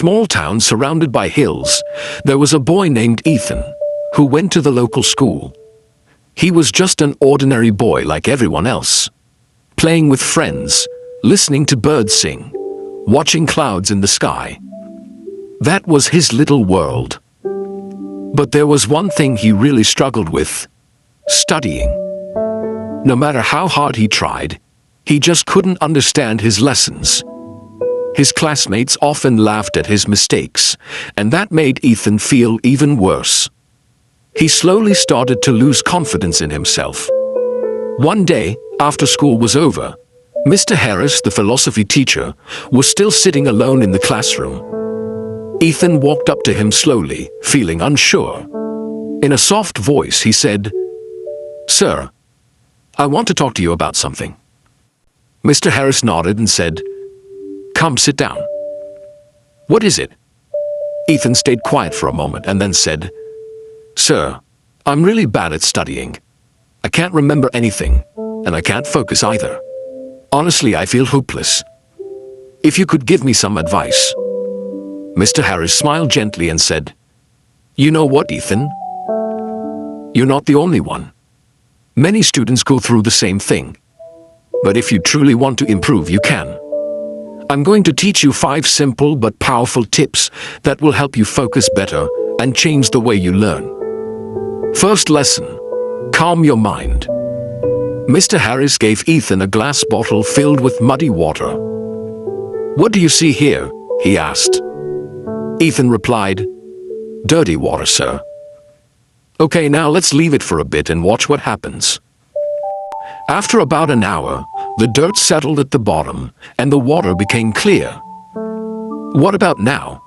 small town surrounded by hills, there was a boy named Ethan, who went to the local school. He was just an ordinary boy like everyone else, playing with friends, listening to birds sing, watching clouds in the sky. That was his little world. But there was one thing he really struggled with: studying. No matter how hard he tried, he just couldn't understand his lessons. His classmates often laughed at his mistakes, and that made Ethan feel even worse. He slowly started to lose confidence in himself. One day, after school was over, Mr. Harris, the philosophy teacher, was still sitting alone in the classroom. Ethan walked up to him slowly, feeling unsure. In a soft voice, he said, "Sir, I want to talk to you about something." Mr. Harris nodded and said, "Come, sit down." "What is it?" Ethan stayed quiet for a moment and then said, "Sir, I'm really bad at studying. I can't remember anything, and I can't focus either. Honestly, I feel hopeless. If you could give me some advice." Mr. Harris smiled gently and said, "You know what, Ethan? You're not the only one. Many students go through the same thing. But if you truly want to improve, you can. I'm going to teach you 5 simple but powerful tips that will help you focus better and change the way you learn. First lesson: calm your mind. Mr. Harris gave Ethan a glass bottle filled with muddy water. "What do you see here?" he asked. Ethan replied, "Dirty water, sir." "Okay, now let's leave it for a bit and watch what happens." After about an hour, the dirt settled at the bottom and the water became clear. "What about now?"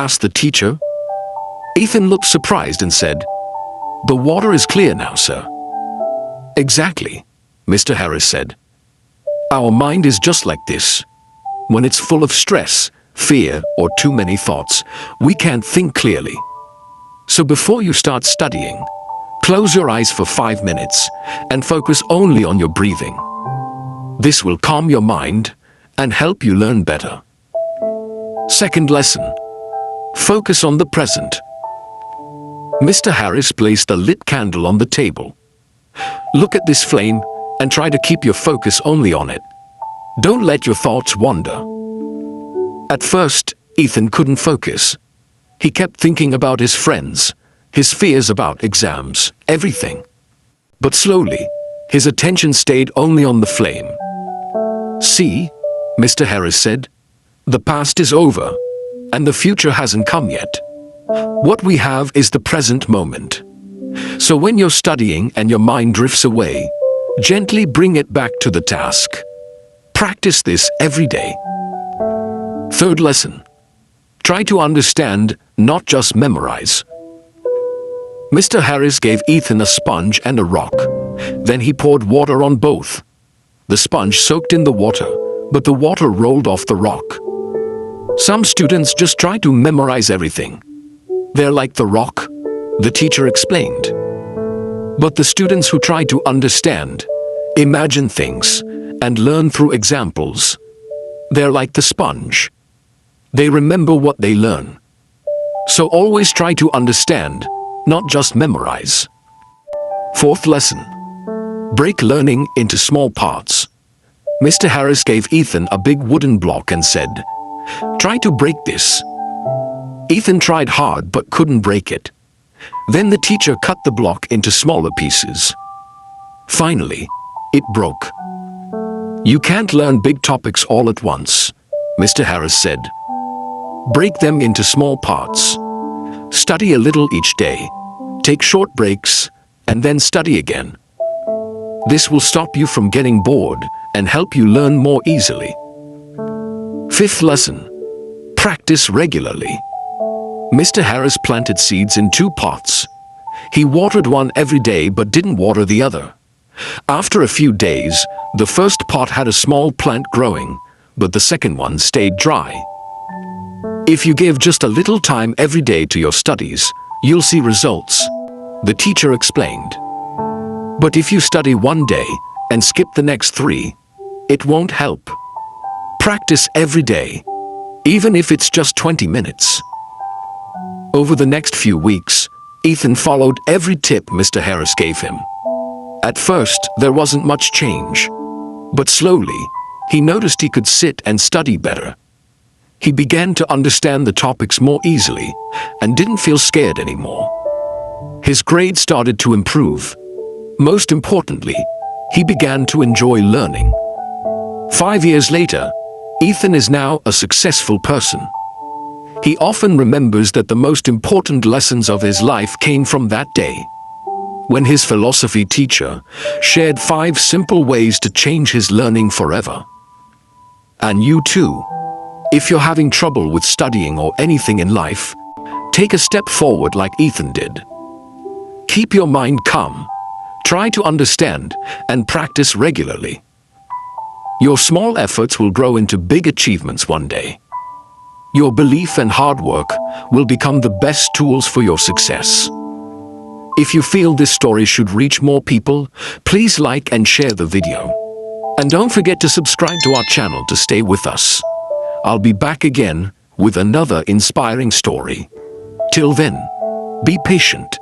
asked the teacher. Ethan looked surprised and said, "The water is clear now, sir." "Exactly," Mr. Harris said. "Our mind is just like this. When it's full of stress, fear, or too many thoughts, we can't think clearly. So before you start studying, close your eyes for 5 minutes and focus only on your breathing. This will calm your mind and help you learn better." Second lesson: focus on the present. Mr. Harris placed a lit candle on the table. "Look at this flame and try to keep your focus only on it. Don't let your thoughts wander." At first, Ethan couldn't focus. He kept thinking about his friends, his fears about exams, everything. But slowly, his attention stayed only on the flame. "See," Mr. Harris said, "the past is over, and the future hasn't come yet. What we have is the present moment. So when you're studying and your mind drifts away, gently bring it back to the task. Practice this every day." Third lesson: try to understand, not just memorize. Mr. Harris gave Ethan a sponge and a rock. Then he poured water on both. The sponge soaked in the water, but the water rolled off the rock. Some students just try to memorize everything. They're like the rock, the teacher explained. But the students who try to understand, imagine things, and learn through examples, they're like the sponge. They remember what they learn. So always try to understand, not just memorize. Fourth lesson: break learning into small parts. Mr. Harris gave Ethan a big wooden block and said, "Try to break this." Ethan tried hard but couldn't break it. Then the teacher cut the block into smaller pieces. Finally, it broke. "You can't learn big topics all at once," Mr. Harris said. "Break them into small parts. Study a little each day. Take short breaks, and then study again. This will stop you from getting bored and help you learn more easily." Fifth lesson: practice regularly. Mr. Harris planted seeds in 2 pots. He watered one every day but didn't water the other. After a few days, the first pot had a small plant growing, but the second one stayed dry. "If you give just a little time every day to your studies, you'll see results," the teacher explained. "But if you study one day and skip the next 3, it won't help. Practice every day. even if it's just 20 minutes. Over the next few weeks, Ethan followed every tip Mr. Harris gave him. At first, there wasn't much change, but slowly, he noticed he could sit and study better. He began to understand the topics more easily and didn't feel scared anymore. His grades started to improve. Most importantly, he began to enjoy learning. 5 years later, Ethan is now a successful person. He often remembers that the most important lessons of his life came from that day, when his philosophy teacher shared 5 simple ways to change his learning forever. And you too, if you're having trouble with studying or anything in life, take a step forward like Ethan did. Keep your mind calm, try to understand, and practice regularly. Your small efforts will grow into big achievements one day. Your belief and hard work will become the best tools for your success. If you feel this story should reach more people, please like and share the video. And don't forget to subscribe to our channel to stay with us. I'll be back again with another inspiring story. Till then, be patient.